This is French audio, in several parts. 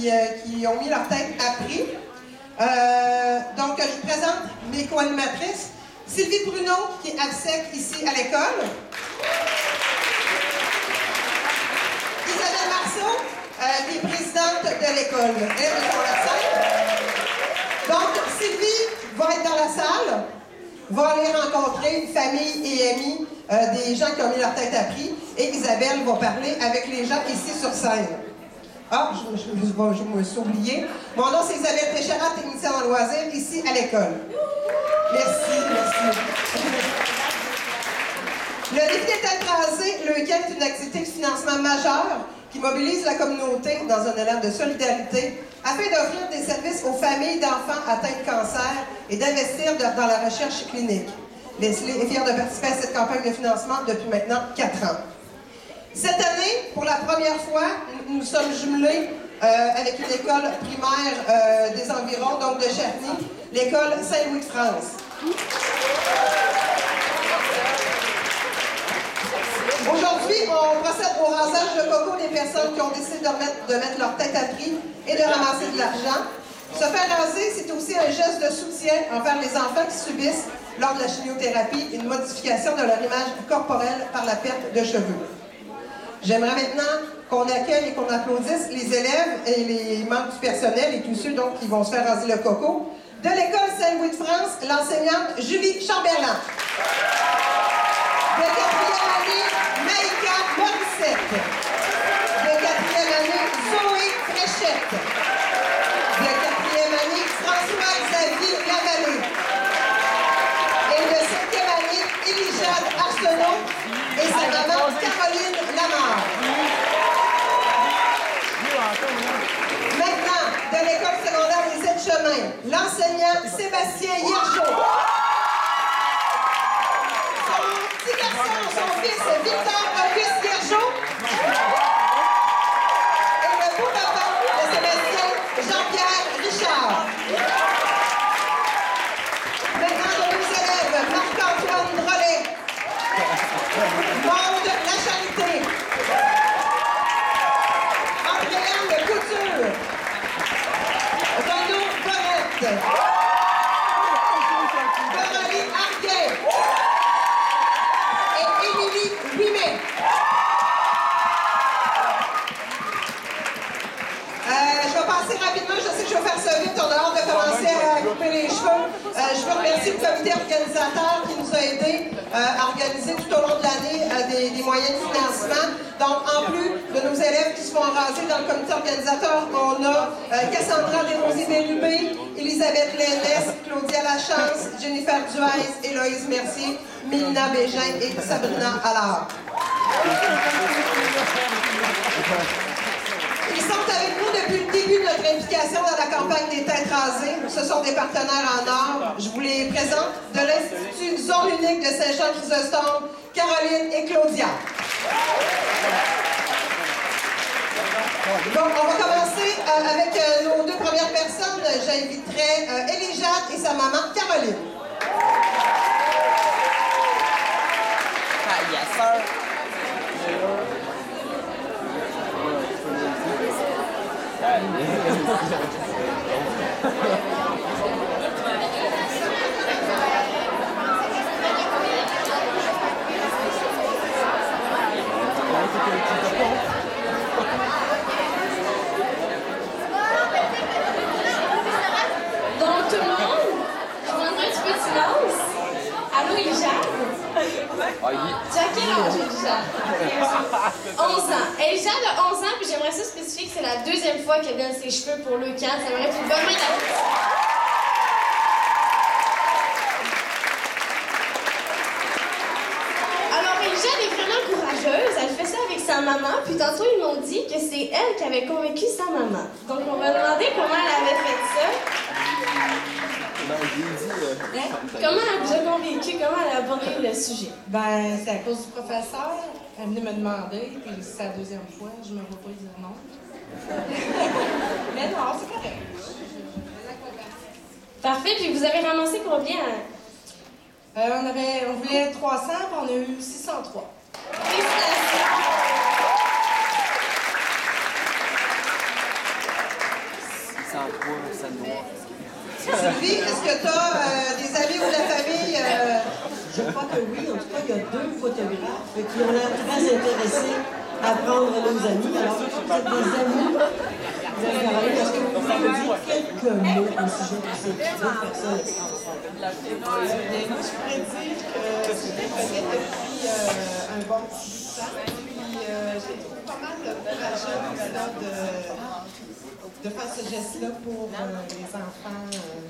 qui ont mis leur tête à prix. Donc, je vous présente mes co-animatrices. Sylvie Bruno, qui est AFSEC ici à l'école. Isabelle Marceau, qui est présidente de l'école. Elle est sur la scène. Donc, Sylvie va être dans la salle, va aller rencontrer une famille et amis des gens qui ont mis leur tête à prix. Et Isabelle va parler avec les gens ici sur scène. Ah, je me suis oubliée. Mon nom, c'est Isabelle Téchérat, technicienne en loisirs, ici à l'école. Merci, merci. Le défi des têtes rasées, le week-end est une activité de financement majeure qui mobilise la communauté dans un élan de solidarité afin d'offrir des services aux familles d'enfants atteints de cancer et d'investir dans la recherche clinique. Leslie est fière de participer à cette campagne de financement depuis maintenant 4 ans. Cette année, pour la première fois, nous sommes jumelés avec une école primaire des environs, donc de Cherny, l'école Saint-Louis-de-France. Aujourd'hui, on procède au rasage de coco des personnes qui ont décidé de mettre leur tête à prix et de ramasser de l'argent. Se faire raser, c'est aussi un geste de soutien envers les enfants qui subissent, lors de la chimiothérapie, une modification de leur image corporelle par la perte de cheveux. J'aimerais maintenant qu'on accueille et qu'on applaudisse les élèves et les membres du personnel et tous ceux donc, qui vont se faire raser le coco de l'école Saint-Louis-de-France, l'enseignante Julie Chamberlain. De 4e année, Maïka Morissette. De 4e année, Zoé Fréchette. De 4e année, François-Xavier Lavallée. Et de 5e année, Élijade Arsenault et sa maman Caroline Lamarre. Maintenant, de l'école secondaire des 7 chemins, l'enseignant Sébastien Hiergeau. Son fils Victor Auguste Hiergeau. Et le beau papa de Sébastien, Jean-Pierre Richard. Maintenant, de nos élèves, Marc-Antoine Drolet, Maude Lacharité, Andréane Couture, Renaud Borette, Coralie Arguet et Émilie Ouimet. Je vais passer rapidement, je sais que je vais faire ça vite, on a hâte de commencer à couper les cheveux. Je veux remercier le comité organisateur qui nous a aidés à organiser tout au long de l'année des moyens de financement. Donc, en plus de nos élèves qui se font raser dans le comité organisateur, on a Cassandra Desrosiers-Bérubé, Elisabeth Lénès, Claudia Lachance, Jennifer Duhaise, Héloïse Mercier, Mélina Bégin et Sabrina Allard. Ils sont avec nous depuis le début de notre implication dans la campagne des têtes rasées. Ce sont des partenaires en or. Je vous les présente de l'Institut Zone Unique de Saint-Jean-Chrysostome, Caroline et Claudia. Donc, on va commencer avec nos 2 premières personnes. J'inviterai Élijade et sa maman, Caroline. Ah, yes, sir. Donc, tout le monde, je vous demande un petit peu de silence. Allô, Élijade? Tu as quel âge, Élijade? 11 ans. Élijade a 11 ans, puis j'aimerais ça spécifier que c'est la 2e fois qu'elle donne ses cheveux pour le camp. Ça mérite une bonne main d'applaudissements. Alors, Élijade est vraiment courageuse. Elle fait ça avec sa maman, puis tantôt, ils m'ont dit que c'est elle qui avait convaincu sa maman. Donc, on va demander comment elle avait fait ça. Comment elle vous a convaincu? Comment elle a abordé le sujet? Ben, c'est à cause du professeur. Elle venait me demander, puis c'est la 2e fois, je me vois pas dire non. Mais non, c'est correct. Parfait, puis vous avez ramassé combien? On voulait 300, puis on a eu 603. Félicitations! 603. Sylvie, est-ce que tu as des amis ou de la famille? Je crois que oui. En tout cas, il y a 2 photographes qui ont l'air très intéressés à prendre nos amis. Alors, si vous êtes des amis, est-ce que vous pouvez me dire quelques mots au sujet de ces 2 personnes extraordinaires? Moi, je pourrais dire que je les connais depuis un bon petit bout de temps. Puis, je les trouve pas mal courageux de faire ce geste-là pour les enfants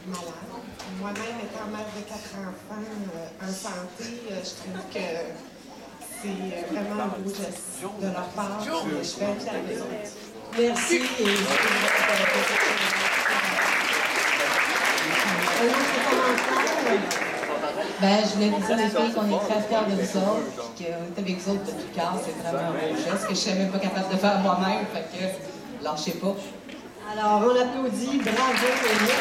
malades. Moi-même, étant mère de 4 enfants en santé, je trouve que c'est vraiment un beau geste de leur part. Je suis bien fière des autres. Merci. Un autre commentaire? Ben, je voulais vous dire, les filles, qu'on est très fiers de vous autres, puis qu'on est avec vous autres de tout cœur. C'est vraiment un beau geste que je ne serais même pas capable de faire moi-même. Fait que, lâchez pas. Alors, on applaudit. Bravo, Émilie.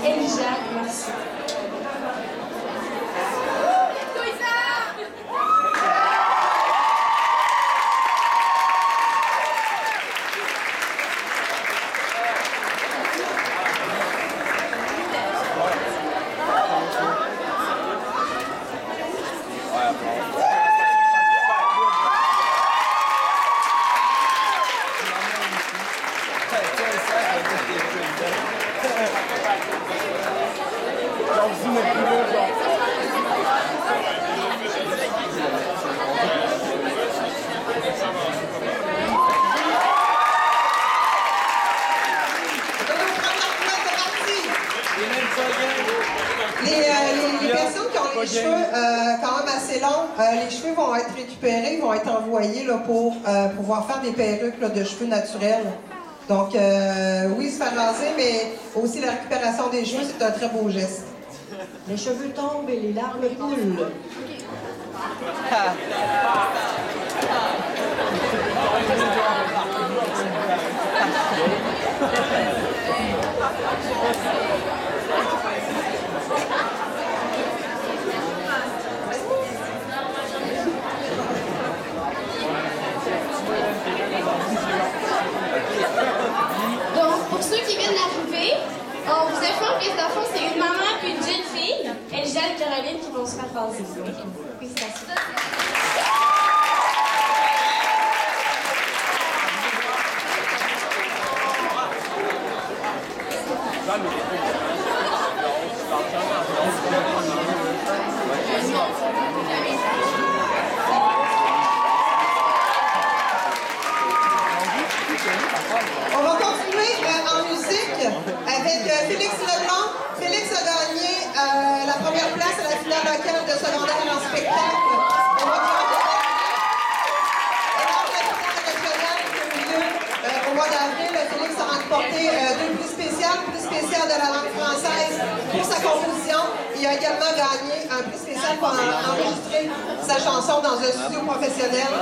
Elijah, merci. Les personnes qui ont les cheveux quand même assez longs, les cheveux vont être récupérés, vont être envoyés là, pour pouvoir faire des perruques là, de cheveux naturels. Donc, oui, se faire raser, mais aussi la récupération des cheveux, c'est un très beau geste. Les cheveux tombent et les larmes coulent. Donc, pour ceux qui viennent d'arriver, on vous informe que les enfants, c'est une maman et une jeune fille, Elijah et Caroline, qui vont se faire passer. Félicitations. On va continuer en musique avec Félix Leblanc. Félix a gagné la première place à la finale locale de secondaire en spectacle au mois de janvier. Et lors de la finale régionale qui a eu lieu au mois d'avril, Félix a remporté 2 prix spéciaux, prix spécial de la langue française pour sa composition. Il a également gagné un prix spécial pour enregistrer sa chanson dans un studio professionnel.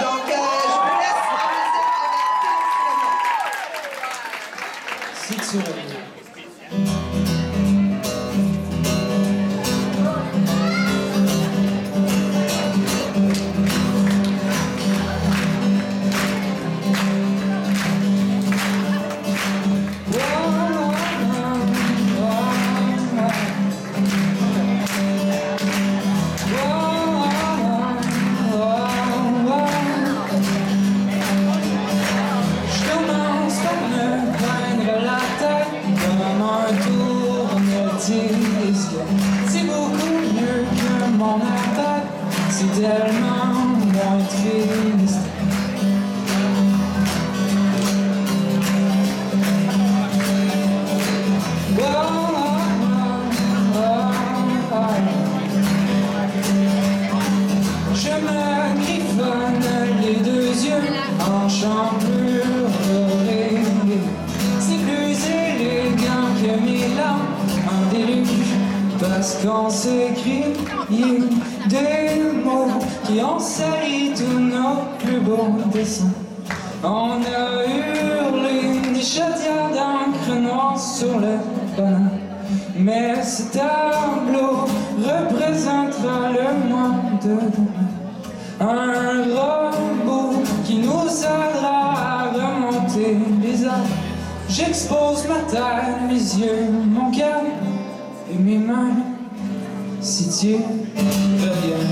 Donc, je vous laisse en musique avec Félix Leblanc. Si tu reviens. C'est beaucoup mieux que mon attaque, c'est tellement moins triste. Oh, oh, oh, oh. Je me griffonne les 2 deux yeux en chambrure dorée. C'est plus élégant que mes larmes en déluge, parce qu'on s'écrit des mots qui ont sali tous nos plus beaux dessins. On a hurlé des chaudières d'encre noire sur le banc. Mais ce tableau représentera le mois de demain. Un robot qui nous aidera à remonter les arbres. J'expose ma tête, mes yeux, mon cœur et mes mains, si Dieu revient.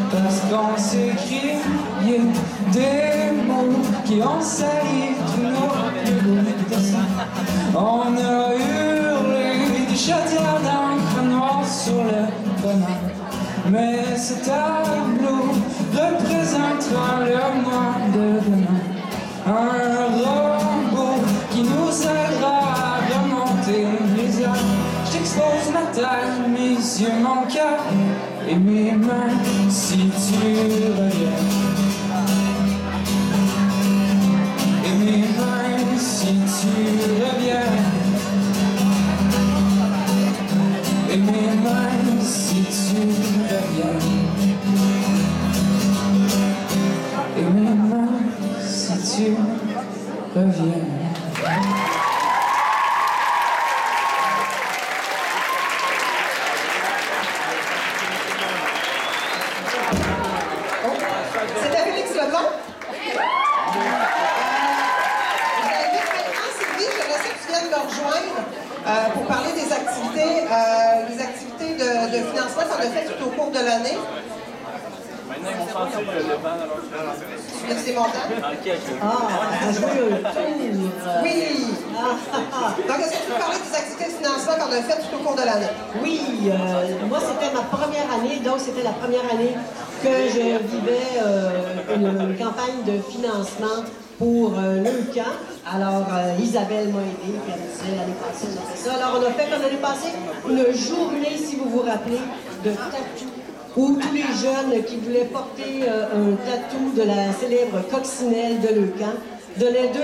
Parce qu'on s'écrit des mots qui ont sali tous nos dessins. On a hurlé des chaudières d'encre noire sur le bonheur. Mais ce tableau représentera le mois de demain. Un robot qui nous aidera à remonter les arbres. J'expose ma tête, mes yeux, mon cœur et mes mains, si tu reviens. Et mes mains, si tu reviens. Et mes mains, si tu reviens. Et mes mains, si tu reviens. C'était Félix Leblanc. Je t'invite maintenant, Sylvie, j'aimerais ça que tu viennes me rejoindre pour parler des activités, de financement qu'on a fait tout au cours de l'année. Maintenant, ils vont passer le vent dans leur Tu viens des montants? Ah, jouer un tour. Oui! Donc, est-ce que tu peux parler des activités de financement qu'on a faites tout au cours de l'année? Oui, moi c'était ma première année, donc c'était la première année que je vivais une campagne de financement pour l'UQAM. Alors, Isabelle m'a aidé, puis elle me disait l'année passée, on a fait ça. Alors, on a fait comme l'année passée une journée, si vous vous rappelez, de tatou, où tous les jeunes qui voulaient porter un tatou de la célèbre coccinelle de l'UQAM donnaient 2 $,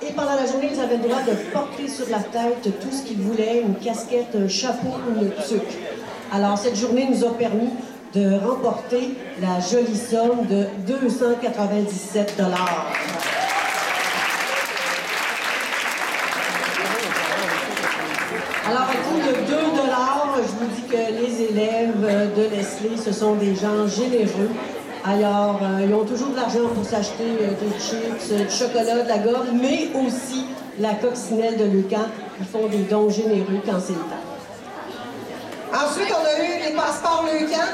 et pendant la journée, ils avaient le droit de porter sur la tête tout ce qu'ils voulaient, une casquette, un chapeau ou une tuque. Alors, cette journée nous a permis de remporter la jolie somme de 297 $. Alors, à coût de 2 $, je vous dis que les élèves de Leslie, ce sont des gens généreux. Alors, ils ont toujours de l'argent pour s'acheter des chips, du chocolat, de la gomme, mais aussi la coccinelle de l'UQAM. Ils font des dons généreux quand c'est le temps. Ensuite, on a eu les passeports l'UQAM.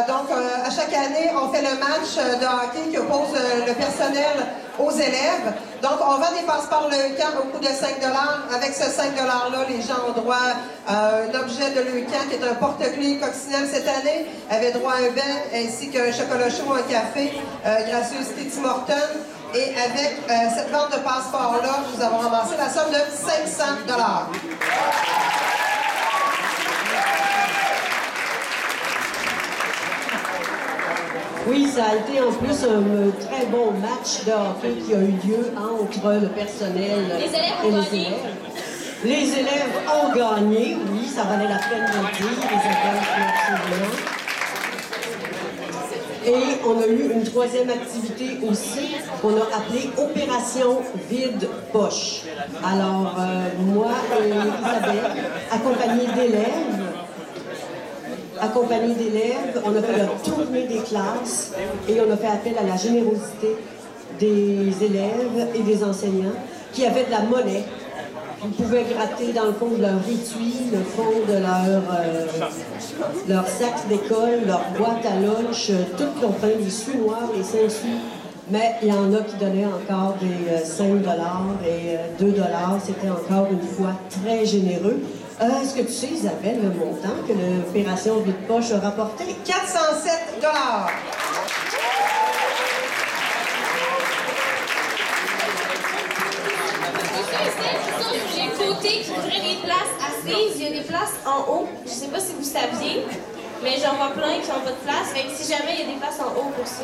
Donc, à chaque année, on fait le match de hockey qui oppose le personnel aux élèves. Donc, on vend des passeports l'UQAM au coût de 5 $. Avec ce 5 $-là, les gens ont droit à un objet de l'UQAM qui est un porte-clés coccinelle cette année, avaient droit à un bec ainsi qu'un chocolat chaud, un café, gracieuseté Tim Hortons. Et avec cette vente de passeports-là, nous avons ramassé la somme de 500 $. Oui, ça a été en plus un très bon match de hockey qui a eu lieu entre le personnel et les élèves. Les élèves ont gagné, oui, ça valait la peine de le dire, les élèves absolument. Et on a eu une troisième activité aussi qu'on a appelée Opération Vide Poche. Alors, moi et Isabelle, accompagnés d'élèves, accompagné d'élèves, on a fait la tournée des classes et on a fait appel à la générosité des élèves et des enseignants qui avaient de la monnaie. Ils pouvaient gratter dans le fond de leur étui, le fond de leur sac d'école, leur boîte à lunch, tout comprenait les sous noirs, les 5 sous. Mais il y en a qui donnaient encore des 5 $ et 2 $. C'était encore une fois très généreux. Est-ce que tu sais, Isabelle, le montant que l'opération Vide-Poche a rapporté? 407 $. Les côtés qui voudraient des places assises, il y a des places en haut. Je sais pas si vous saviez, mais j'en vois plein qui n'ont pas de place. Fait que si jamais il y a des places en haut pour ça.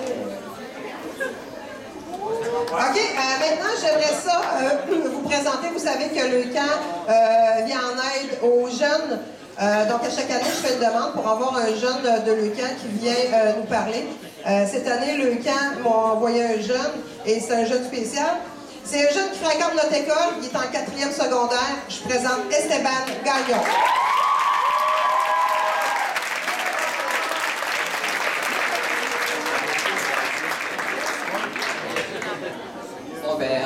OK, maintenant, j'aimerais ça vous présenter. Vous savez que le camp vient en aide aux jeunes. Donc, à chaque année, je fais une demande pour avoir un jeune de Leucan qui vient nous parler. Cette année, Leucan m'a envoyé un jeune, et c'est un jeune spécial. C'est un jeune qui fréquente notre école, il est en 4e secondaire. Je présente Esteban Gagnon.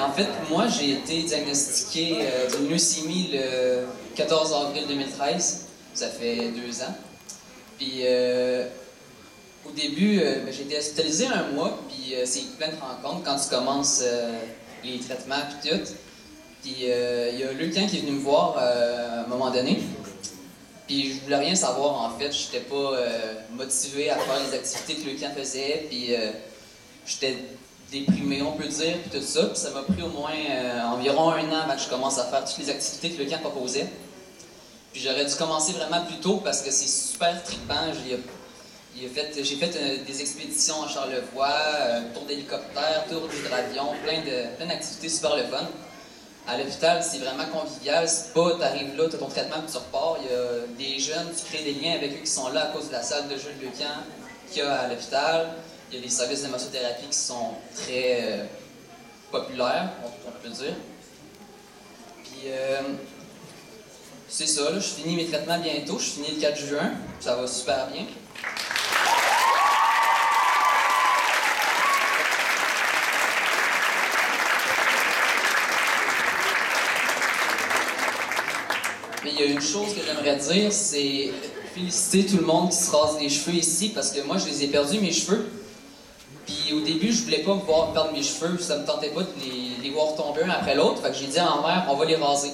En fait, moi, j'ai été diagnostiqué d'une leucémie le 14 avril 2013. Ça fait 2 ans. Puis, au début, j'ai été hospitalisé 1 mois, puis c'est plein de rencontres quand tu commences les traitements puis tout. Puis, il y a Leucan qui est venu me voir à un moment donné. Puis, je voulais rien savoir, en fait. Je n'étais pas motivé à faire les activités que Leucan faisait. Puis, j'étais déprimé, on peut dire, puis tout ça. Puis ça m'a pris au moins environ 1 an avant que je commence à faire toutes les activités que Leucan proposait. Puis j'aurais dû commencer vraiment plus tôt parce que c'est super trippant. J'ai fait des expéditions à Charlevoix, tour d'hélicoptère, tour d'hydravion, plein d'activités super le fun. À l'hôpital, c'est vraiment convivial. C'est pas, t'arrives là, t'as ton traitement, puis tu repars. Il y a des jeunes, tu crées des liens avec eux qui sont là à cause de la salle de jeu de Leucan qu'il y a à l'hôpital. Il y a des services de massothérapie qui sont très populaires, on peut dire. Puis, c'est ça, là, je finis mes traitements bientôt. Je finis le 4 juin. Ça va super bien. Mais il y a une chose que j'aimerais dire, c'est féliciter tout le monde qui se rase les cheveux ici, parce que moi, je les ai perdus, mes cheveux. Puis au début, je voulais pas me voir perdre mes cheveux, ça me tentait pas de les voir tomber un après l'autre, fait que j'ai dit à ma mère, on va les raser.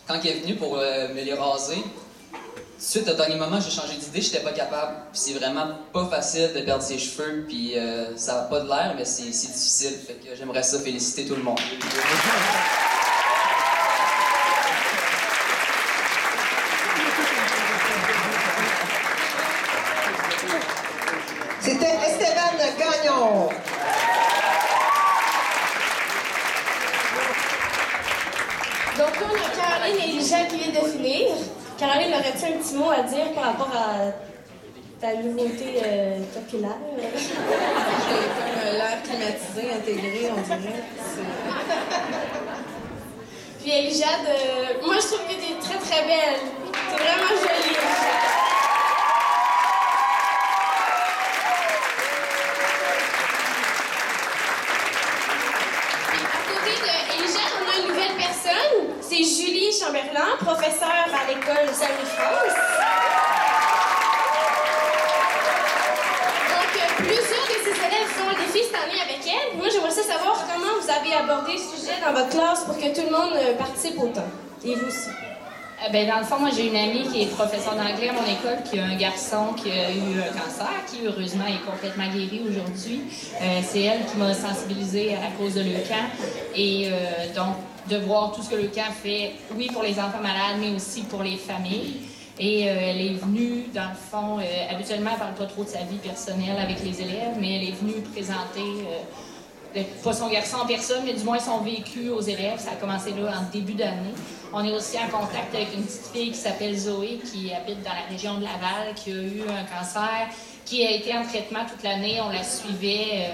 Quand elle est venue pour me les raser, tout de suite, au dernier moment, j'ai changé d'idée, j'étais pas capable. Puis c'est vraiment pas facile de perdre ses cheveux, puis ça n'a pas de l'air, mais c'est difficile, fait que j'aimerais ça féliciter tout le monde. C'était Esteban Gagnon. Donc là, on a Caroline et Lisa qui viennent de finir. Caroline, aurais-tu un petit mot à dire par rapport à ta nouveauté capillaire? J'ai comme l'air climatisé, intégré, on dirait. Puis Elijade, moi je trouve que t'es très très belle. T'es vraiment jolie. C'est Julie Chamberlain, professeure à l'école Saint-Louis-France. Donc, plusieurs de ses élèves font le défi cette année avec elle. Moi, j'aimerais savoir comment vous avez abordé ce sujet dans votre classe pour que tout le monde participe autant. Et vous aussi. Dans le fond, moi, j'ai une amie qui est professeure d'anglais à mon école, qui a un garçon qui a eu un cancer, qui, heureusement, est complètement guéri aujourd'hui. C'est elle qui m'a sensibilisée à cause de Leucan. Et donc, de voir tout ce que Leucan fait, oui, pour les enfants malades, mais aussi pour les familles. Et elle est venue, dans le fond, habituellement, elle ne parle pas trop de sa vie personnelle avec les élèves, mais elle est venue présenter... pas son garçon en personne, mais du moins son vécu aux élèves. Ça a commencé là en début d'année. On est aussi en contact avec une petite fille qui s'appelle Zoé, qui habite dans la région de Laval, qui a eu un cancer, qui a été en traitement toute l'année. On la suivait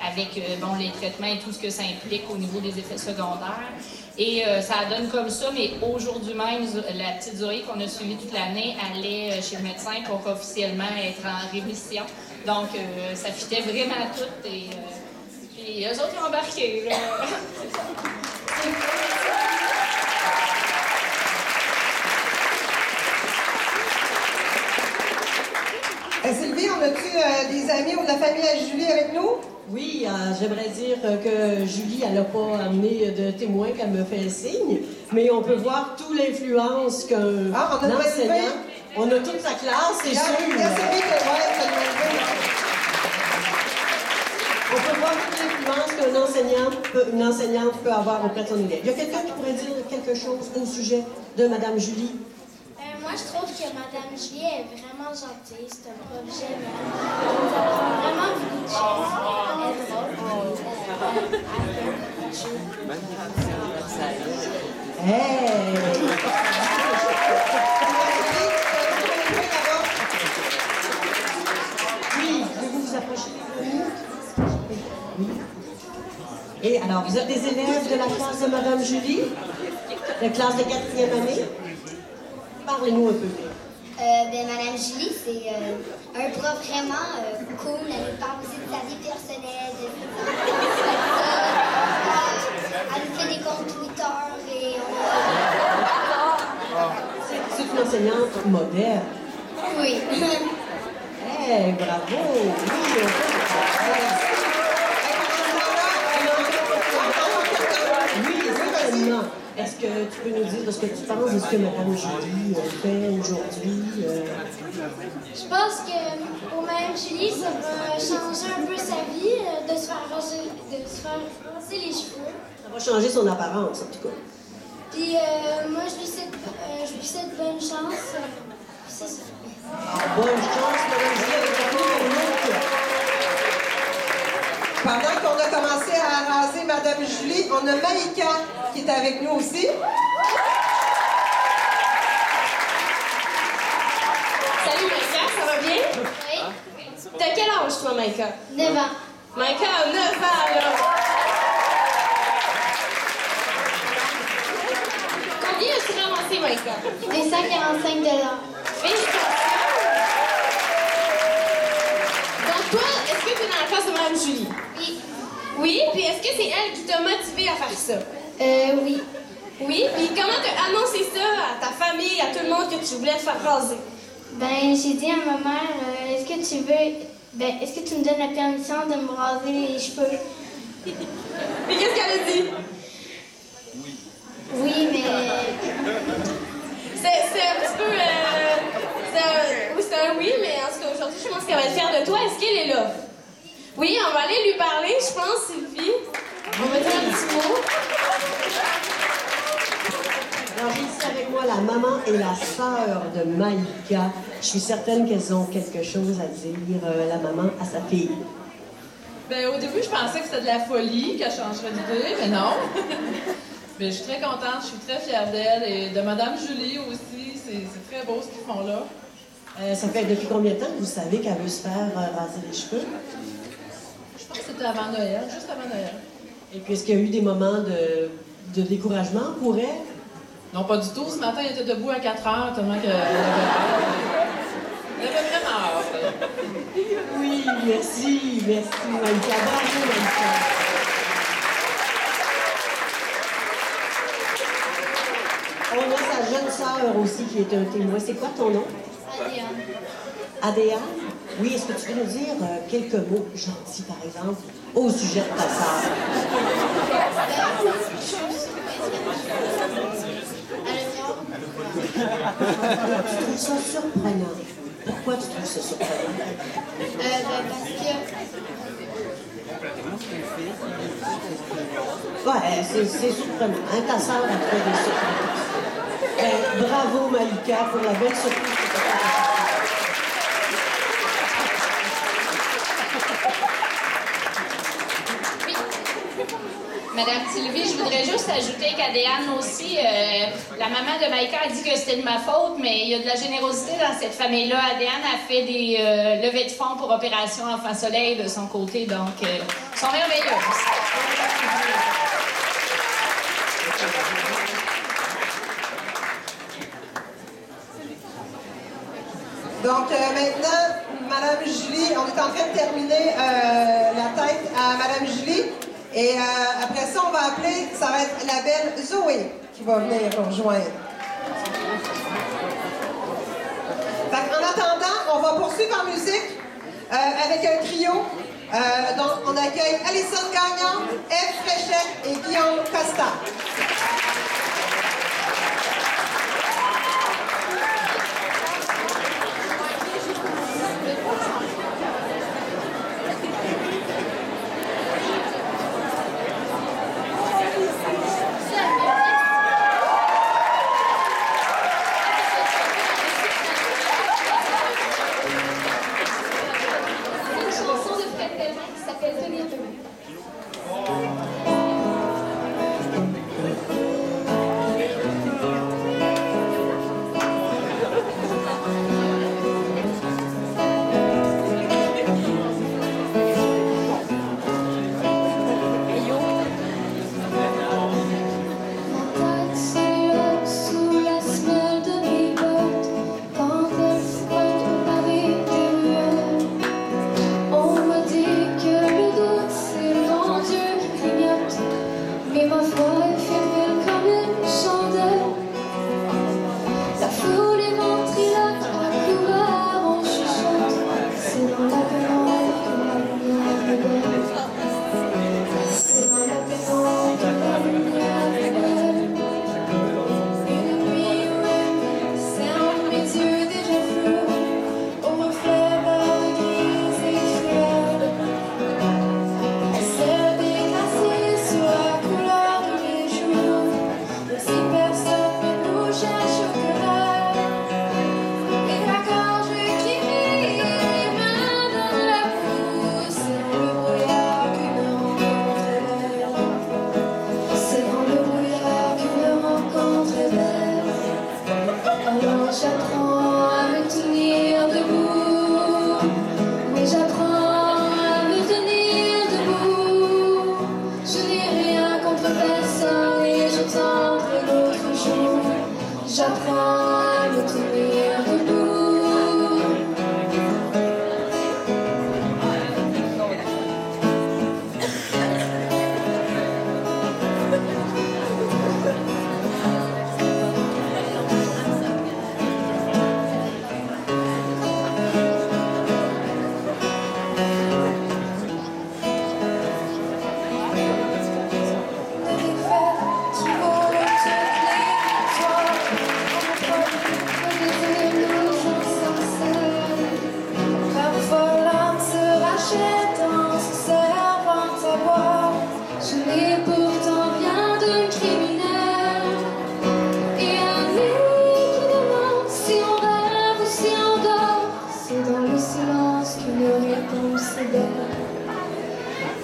avec les traitements et tout ce que ça implique au niveau des effets secondaires. Et ça donne comme ça, mais aujourd'hui même, la petite Zoé qu'on a suivie toute l'année allait chez le médecin pour officiellement être en rémission. Donc, ça fitait vraiment à tout et eux autres ont embarqué. Là. Sylvie, on a-tu des amis ou de la famille à Julie avec nous? Oui, j'aimerais dire que Julie, elle n'a pas amené de témoins qu'elle me fait signe, mais on peut voir toute l'influence qu'un enseignant... On a toute sa classe, c'est sûr. On peut voir toute l'influence qu'une enseignante peut avoir auprès de son élève. Il y a quelqu'un qui pourrait dire quelque chose au sujet de Mme Julie? Moi, je trouve que Mme Julie est vraiment gentille. C'est un prof génial. Elle apprend vraiment beaucoup de choses. Elle est drôle. Oui, pouvez-vous vous approcher? Oui. Et alors, vous êtes des élèves de la classe de Mme Julie? La classe de 4e année? Parlez-nous un peu. Madame Julie, c'est un prof vraiment cool. Elle nous parle aussi de sa vie personnelle, de ses enfants. Elle nous fait des comptes Twitter et C'est une enseignante moderne. Oui. Bravo! Oui, certainement. Est-ce que tu peux nous dire ce que tu penses de ce que Mme Julie fait aujourd'hui? Je pense que pour Mme Julie, ça va changer un peu sa vie, de se faire raser les cheveux. Ça va changer son apparence, en tout cas. Puis moi, je lui souhaite bonne chance. C'est ça. Bonne chance, Mme Julie, avec la vie. Pendant qu'on a commencé à raser Mme Julie, on a Maïka qui est avec nous aussi. Salut Maïka, ça va bien? Oui. T'as quel âge toi, Maïka? 9 ans. Maïka a 9 ans, là! Combien as-tu ramassé, Maïka? 245 $. Félicitations! Donc toi, est-ce que tu es dans la classe de Mme Julie? Oui. Oui, puis est-ce que c'est elle qui t'a motivé à faire ça? Oui. Oui, puis comment t'as annoncé ça à ta famille, à tout le monde que tu voulais te faire raser? Ben, j'ai dit à ma mère, est-ce que tu me donnes la permission de me raser les cheveux? Mais qu'est-ce qu'elle a dit? Oui, mais... C'est un petit peu... oui, c'est un oui, mais en tout cas, aujourd'hui, je pense qu'elle va être fière de toi. Est-ce qu'elle est là? Oui, on va aller lui parler, je pense, Sylvie. On va dire un petit mot. Alors, j'ai ici avec moi la maman et la sœur de Maïka. Je suis certaine qu'elles ont quelque chose à dire, la maman à sa fille. Bien, au début, je pensais que c'était de la folie, qu'elle changerait d'idée, mais non. Mais je suis très contente, je suis très fière d'elle et de Mme Julie aussi. C'est très beau ce qu'ils font là. Ça fait depuis combien de temps que vous savez qu'elle veut se faire raser les cheveux? Je pense que c'était avant Noël, juste avant Noël. Et puis, est-ce qu'il y a eu des moments de découragement pour elle? Non, pas du tout. Ce matin, elle était debout à 4 heures, tellement qu'elle avait vraiment hâte. Oui, merci, Maïka. Bravo, Maïka. On a sa jeune sœur aussi qui est un témoin. C'est quoi ton nom? Adéane. Adéane? Oui, est-ce que tu peux nous dire quelques mots gentils, par exemple, au sujet de ta sœur? Tu trouves ça surprenant? Pourquoi tu trouves ça surprenant? Parce que... Ouais, c'est surprenant. Hein? Ta sœur a trouvé des surprises. Bravo, Maïka, pour la belle surprise que tu as faite. Madame Sylvie, je voudrais juste ajouter qu'Adéane aussi, la maman de Maïka a dit que c'était de ma faute, mais il y a de la générosité dans cette famille-là. Adéane a fait des levées de fonds pour Opération Enfant Soleil de son côté, donc elles sont merveilleuses. Donc maintenant, Madame Julie, on est en train de terminer la tête à Madame Julie. Et après ça, on va appeler, ça va être la belle Zoé qui va venir nous rejoindre. En attendant, on va poursuivre en musique avec un trio. Donc, on accueille Alison Gagnon, Eve Fréchette et Guillaume Costa.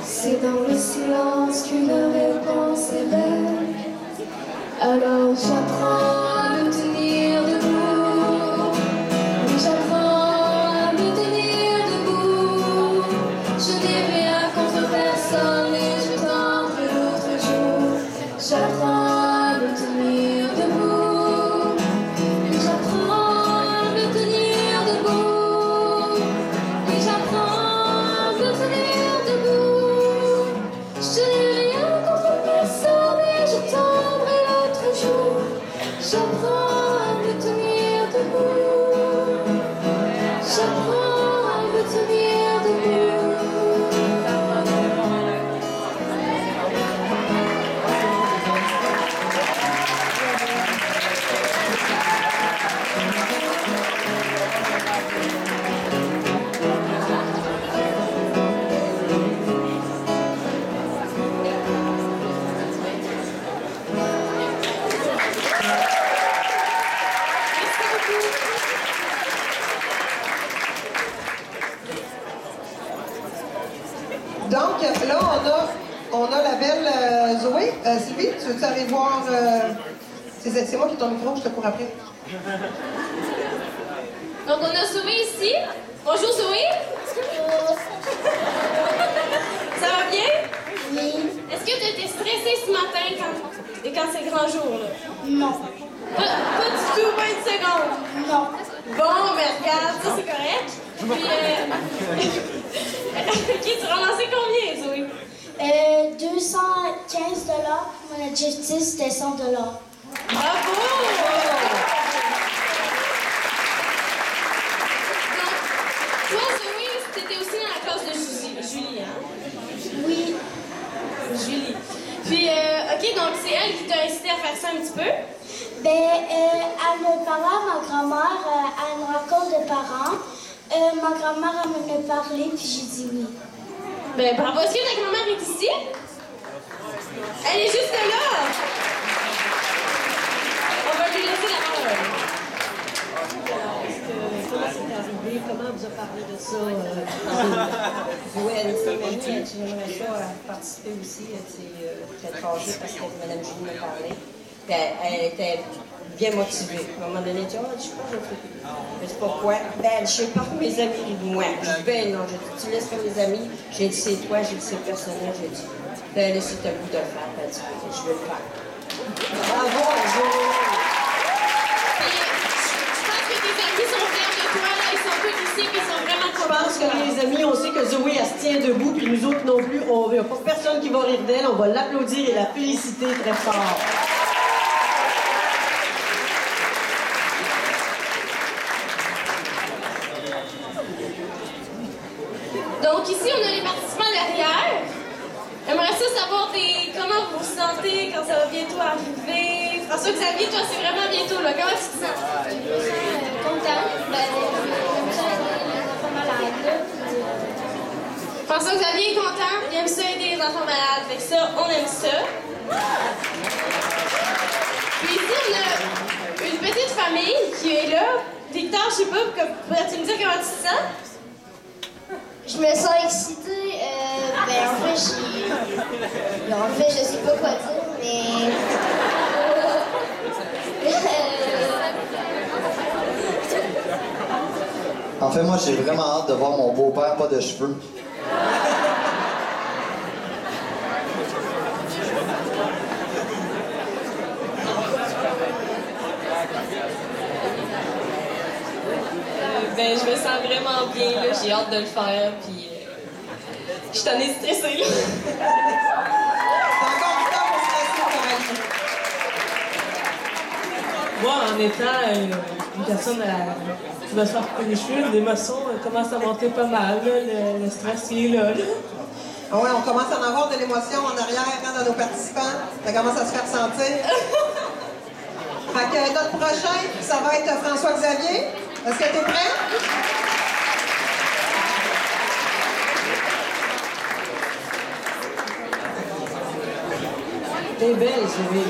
C'est dans le silence qu'une réponse est belle. Alors j'apprends à me tenir debout. Oui, j'apprends à me tenir debout. Je n'ai rien contre personne et je tenterai l'autre jour. J'apprends à me tenir debout. Oui, j'apprends à me tenir debout. Oui, j'apprends à me tenir debout. Je n'ai rien contre personne et je tendrai l'autre jour. J'apprends à me tenir debout. J'apprends à me tenir debout. Donc là, on a la belle Zoé. Sylvie, tu veux-tu aller voir... C'est moi qui ai ton micro, je te cours après. Donc, on a Zoé ici. Bonjour, Zoé. Ça va bien? Oui. Est-ce que tu étais stressée ce matin quand c'est grand 15 $, mon objectif, c'était 100 $. Bravo! Toi, Zoé, t'étais aussi dans la classe de Julie, hein? Oui. Julie. Puis, OK, donc c'est elle qui t'a incité à faire ça un petit peu? Ben, elle me parlait à ma grand-mère à une rencontre de parents. Ma grand-mère, elle me parlait, puis j'ai dit oui. Ben, bravo. Est-ce que ta grand-mère est ici? Elle est juste là! On va lui laisser la parole. Comment c'est arrivé? Comment elle vous a parlé de ça? Oui, elle s'est amie, j'aimerais ça participer aussi. Elle s'est fâchée parce que Mme Julie me parlait. Puis elle était bien motivée. À un moment donné, elle dit, je sais pas, je fais plus. Mais c'est pourquoi? Ben, je sais pas mes amis, moi. Je dis, ben non, tu laisses faire mes amis. J'ai dit, c'est toi, j'ai dit, c'est le personnage. J'ai dit, ben là, c'est à bout de le faire. Elle dit, je vais le faire. Bravo, Zoé! Je pense que tes amis sont fiers de toi, là. Ils sont tous ici, puis ils sont vraiment Je pense que les amis, on sait que Zoé, elle se tient debout, puis nous autres non plus. Il n'y a pas personne qui va rire d'elle. On va l'applaudir et la féliciter très fort. Donc ici, on a les participants derrière. J'aimerais ça savoir comment vous vous sentez quand ça va bientôt arriver. François-Xavier, toi, c'est vraiment bientôt, là. Comment tu te sens? Contente. Ben, j'aime ça aider les enfants malades. François-Xavier est content, il aime ça aider les enfants malades. Fait que ça, on aime ça. Puis ici, on a une petite famille qui est là. Victor, je sais pas, pourrais-tu me dire comment tu te sens? Je me sens excitée. En fait, je sais pas quoi dire, mais... En fait, moi, j'ai vraiment hâte de voir mon beau-père pas de cheveux. Ben, je me sens vraiment bien, là. J'ai hâte de le faire, puis je suis tannée de stresser, là. Moi, en étant une personne qui va se faire couper les cheveux, l'émotion commence à monter pas mal, là, le stress qui est là. Ah ouais, on commence à en avoir de l'émotion en arrière, hein, dans nos participants. Ça commence à se faire sentir. Fait que notre prochain, ça va être François-Xavier. Est-ce que tu es prêt? T'es belle, Zoé.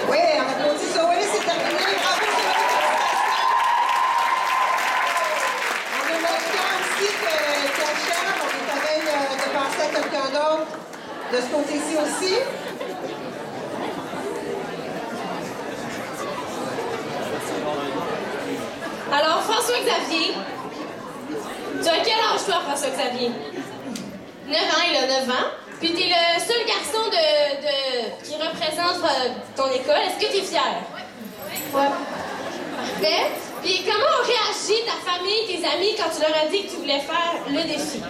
Oui, on applaudit Zoé, c'est terminé. Bravo, Zoé. On est conscient aussi qu'elle cherche, on est en train de penser à quelqu'un d'autre de ce côté-ci aussi. Alors, François-Xavier, tu as quel âge, toi, François-Xavier? 9 ans, il a 9 ans. Puis t'es le seul garçon qui représente ton école. Est-ce que t'es fier? Ouais. Parfait. Puis comment ont réagi ta famille, tes amis, quand tu leur as dit que tu voulais faire le défi?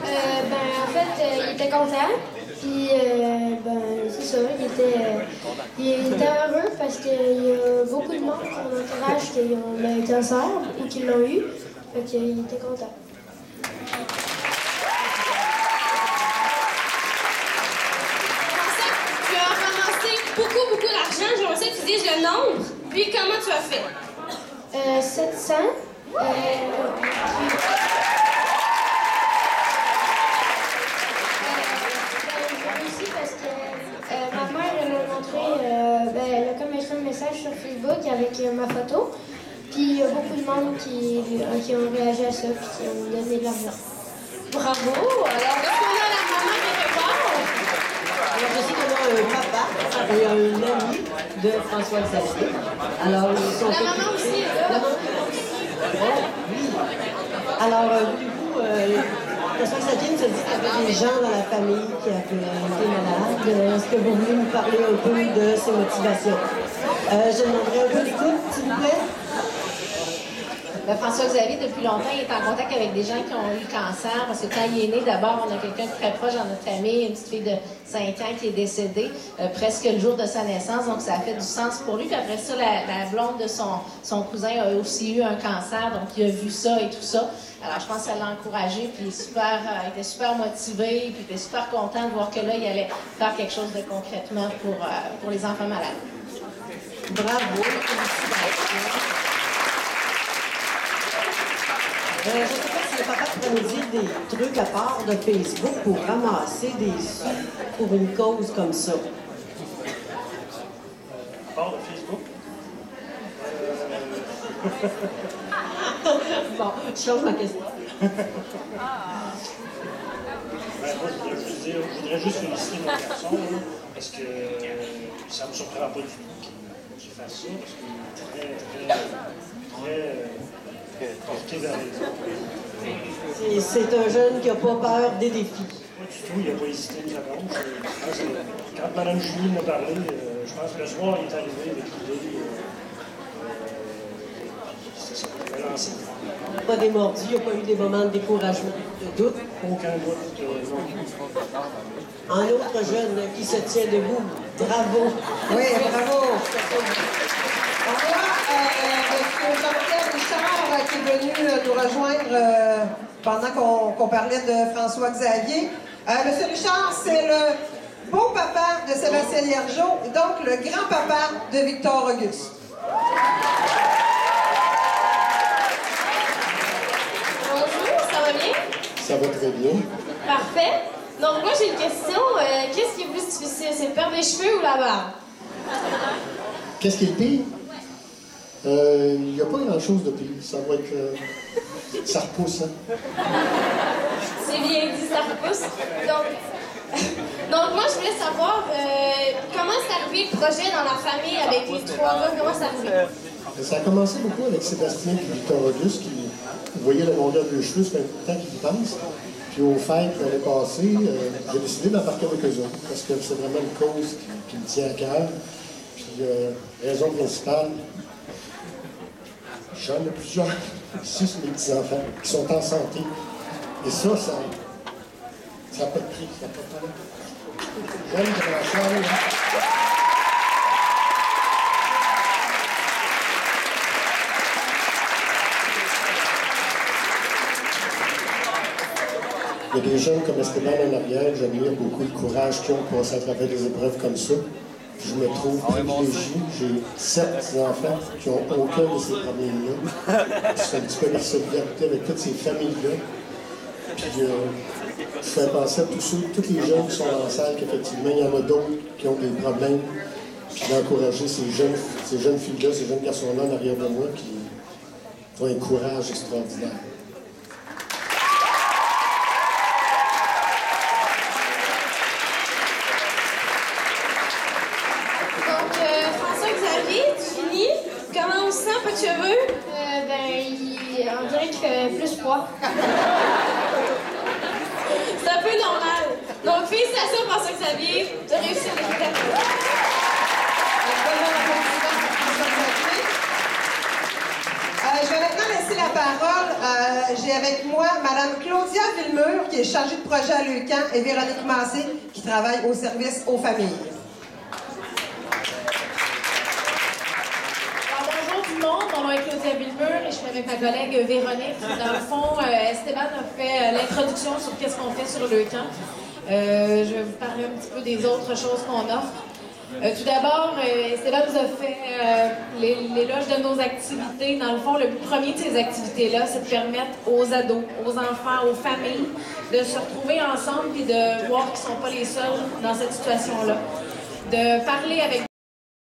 En fait, il était content. Puis, c'est ça, il était heureux parce qu'il y a beaucoup de monde dans son entourage qui ont le cancer ou qui l'ont eu. Fait qu'il était content. Tu as ramassé beaucoup d'argent. J'aimerais ça que tu dises le nombre. Puis comment tu as fait? 700. Aussi parce que ma mère elle m'a montré, elle a comme écrit un message sur Facebook avec ma photo. Puis il y a beaucoup de monde qui ont réagi à ça et qui ont donné de l'argent. Bravo! Alors, est-ce qu'on a la maman quelque part? Alors, je sais qu'on a un papa et un ami de François-Xavier. Alors, ils sont... La maman aussi est là. La maman oh, oui. Alors, du coup, François-Xavier nous a dit qu'il y avait des gens dans la famille qui avaient été malades. Est-ce que vous voulez nous parler un peu de ces motivations? Je demanderai un peu d'écoute, s'il vous plaît. François Xavier, depuis longtemps, il est en contact avec des gens qui ont eu le cancer. Parce que quand il est né, d'abord, on a quelqu'un de très proche dans notre famille, une petite fille de 5 ans qui est décédée presque le jour de sa naissance. Donc, ça a fait du sens pour lui. Puis après ça, la blonde de son cousin a aussi eu un cancer. Donc, il a vu ça et tout ça. Alors, je pense que ça l'a encouragé. Puis, il était super motivé. Puis, il était super content de voir que là, il allait faire quelque chose de concrètement pour les enfants malades. Bravo. Je ne sais pas si le papa pourrait nous dire des trucs à part de Facebook pour ramasser des sous pour une cause comme ça. À part de Facebook? Bon, je change ma question. Moi, je voudrais juste féliciter mon garçon, là, parce que ça ne me surprend pas du tout qu'il fasse ça, parce qu'il est très porté vers les autres. C'est un jeune qui n'a pas peur des défis. Pas du tout, il n'a pas hésité une seconde. Quand Mme Julie m'a parlé, je pense que le soir, il est arrivé avec l'idée. C'est ça, il a lancé. Pas démordu, il n'y a pas eu des moments de découragement, de doute. Aucun doute, non. Un autre jeune qui se tient debout. Bravo. Oui, bravo. On voit M. Jean-Pierre Richard qui est venu nous rejoindre pendant qu'on parlait de François Xavier. M. Richard, c'est le beau-papa de Sébastien Hiergeau et donc le grand-papa de Victor Auguste. Bonjour, ça va bien? Ça va très bien. Parfait. Donc, moi, j'ai une question. Qu'est-ce qui est plus difficile? C'est perdre les cheveux ou la barbe? Qu'est-ce qui est le pire? Il n'y a pas grand-chose de pire. Ça va être... ça repousse, hein? C'est bien dit, ça repousse. Donc moi, je voulais savoir comment c'est arrivé le projet dans la famille avec les 3 gars. Comment c'est arrivé? Ça a commencé beaucoup avec Sébastien et Victor Auguste, qui voyaient la longueur de cheveux, ça fait un temps qu'ils y pensent. Puis au fait, l'année passée, j'ai décidé d'embarquer avec eux autres, parce que c'est vraiment une cause qui me tient à cœur. Puis, raison principale, j'en ai plusieurs, 6 mes petits-enfants, qui sont en santé. Et ça n'a pas de prix, ça n'a pas de prix. J'aime grand-chose. Il y a des jeunes comme Esteban en arrière, j'admire beaucoup le courage qu'ils ont pour passer à travers des épreuves comme ça. Je me trouve privilégié. J'ai 7 petits-enfants qui n'ont aucun de ces problèmes-là. C'est un petit peu la solidarité avec toutes ces familles-là. Puis je fais penser à tous les jeunes qui sont dans la salle, qu'effectivement, il y en a d'autres qui ont des problèmes. Puis d'encourager ces jeunes filles-là, ces jeunes garçons-là en arrière de moi qui ont un courage extraordinaire. Comment on se sent, pas de cheveux? On dirait qu'il fait plus froid. C'est un peu normal. Donc, félicitations, François Xavier, de réussir l'équipe. Je vais maintenant laisser la parole. J'ai avec moi Mme Claudia Villemur, qui est chargée de projet à Leucan, et Véronique Massé, qui travaille au service aux familles. Mon nom est Claudia Villemur et je suis avec ma collègue Véronique. Dans le fond, Esteban a fait l'introduction sur qu'est-ce qu'on fait sur Leucan. Je vais vous parler un petit peu des autres choses qu'on offre. Tout d'abord, Esteban nous a fait l'éloge de nos activités. Dans le fond, le but premier de ces activités-là, c'est de permettre aux ados, aux enfants, aux familles de se retrouver ensemble et de voir qu'ils ne sont pas les seuls dans cette situation-là. De parler avec